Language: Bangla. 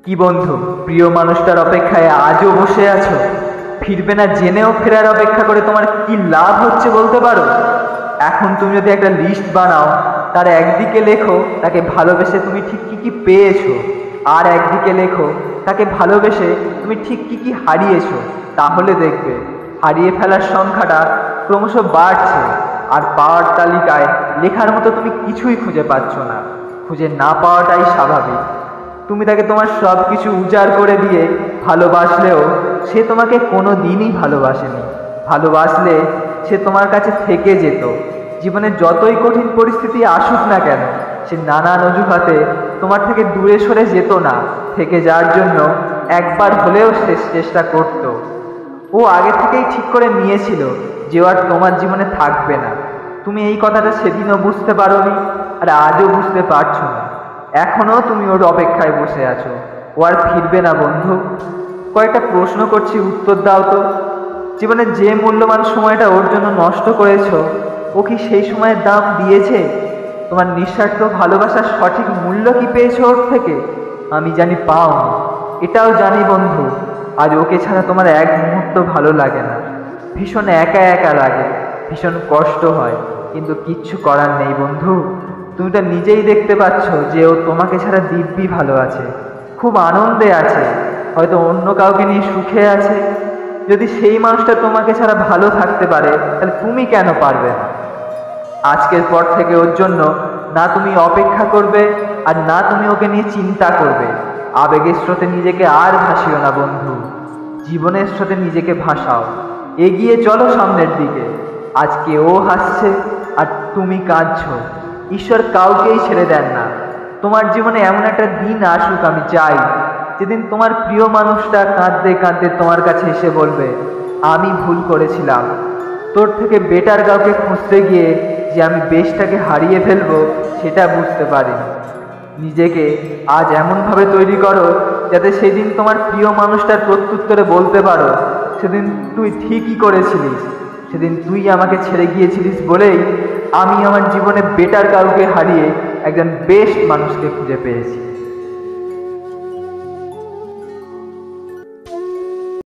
কি বন্ধু, প্রিয় মানুষটার অপেক্ষায় আজও বসে আছো? ফিরবে না জেনেও ফেরার অপেক্ষা করে তোমার কি লাভ হচ্ছে বলতে পারো? এখন তুমি যদি একটা লিস্ট বানাও, তার একদিকে লেখো তাকে ভালোবেসে তুমি ঠিক কি কি পেয়েছো, আর একদিকে লেখো তাকে ভালোবেসে তুমি ঠিক কি কি হারিয়েছো, তাহলে দেখবে হারিয়ে ফেলার সংখ্যাটা ক্রমশ বাড়ছে, আর পাওয়ার তালিকায় লেখার মতো তুমি কিছুই খুঁজে পাচ্ছ না। খুঁজে না পাওয়াটাই স্বাভাবিক। তুমি তাকে তোমার সব কিছু উজাড় করে দিয়ে ভালোবাসলেও সে তোমাকে কোনো দিনই ভালোবাসেনি। ভালোবাসলে সে তোমার কাছে থেকে যেত। জীবনে যতই কঠিন পরিস্থিতি আসুক না কেন, সে নানান অজুহাতে তোমার থেকে দূরে সরে যেত না, থেকে যাওয়ার জন্য একবার হলেও শেষ চেষ্টা করত। ও আগে থেকেই ঠিক করে নিয়েছিল যে ও আর তোমার জীবনে থাকবে না। তুমি এই কথাটা সেদিনও বুঝতে পারোনি, আর আজও বুঝতে পারছো না। এখনো তুমি ওর অপেক্ষায় বসে আছো। ও আর ফিরবে না বন্ধু। কয়েকটা প্রশ্ন করছি, উত্তর দাও তো। জীবনে যে মূল্যবান সময়টা ওর জন্য নষ্ট করেছো, ও কি সেই সময়ের দাম দিয়েছে? তোমার নিঃস্বার্থ ভালোবাসার সঠিক মূল্য কি পেয়েছো ওর থেকে? আমি জানি পাওনি। এটাও জানি বন্ধু, আজ ওকে ছাড়া তোমার এক মুহূর্ত ভালো লাগে না। ভীষণ একা একা লাগে, ভীষণ কষ্ট হয়, কিন্তু কিচ্ছু করার নেই বন্ধু। তুমি তো নিজেই দেখতে পাচ্ছ যে ও তোমাকে ছাড়া দিব্যি ভালো আছে, খুব আনন্দে আছে, হয়তো অন্য কাউকে নিয়ে সুখে আছে। যদি সেই মানুষটা তোমাকে ছাড়া ভালো থাকতে পারে, তাহলে তুমি কেন পারবে না? আজকের পর থেকে ওর জন্য না তুমি অপেক্ষা করবে, আর না তুমি ওকে নিয়ে চিন্তা করবে। আবেগের স্রোতে নিজেকে আর ভাসিও না বন্ধু, জীবনের স্রোতে নিজেকে ভাসাও। এগিয়ে চলো সামনের দিকে। আজকে ও হাসছে আর তুমি কাঁদছো। ঈশ্বর কাউকেই ছেড়ে দেন না। তোমার জীবনে এমন একটা দিন আসুক, আমি চাই, যেদিন তোমার প্রিয় মানুষটা কাঁদতে কাঁদতে তোমার কাছে এসে বলবে, আমি ভুল করেছিলাম। তোর থেকে বেটার কাউকে খুঁজতে গিয়ে যে আমি বেশটাকে হারিয়ে ফেলবো, সেটা বুঝতে পারিনি। নিজেকে আজ এমনভাবে তৈরি করো যাতে সেদিন তোমার প্রিয় মানুষটার প্রত্যুত্তরে বলতে পারো, সেদিন তুই ঠিকই করেছিলিস। সেদিন তুই আমাকে ছেড়ে গিয়েছিলিস বলেই আমি আমার জীবনে বেটার কাউকে হারিয়ে একজন বেস্ট মানুষকে খুঁজে পেয়েছি।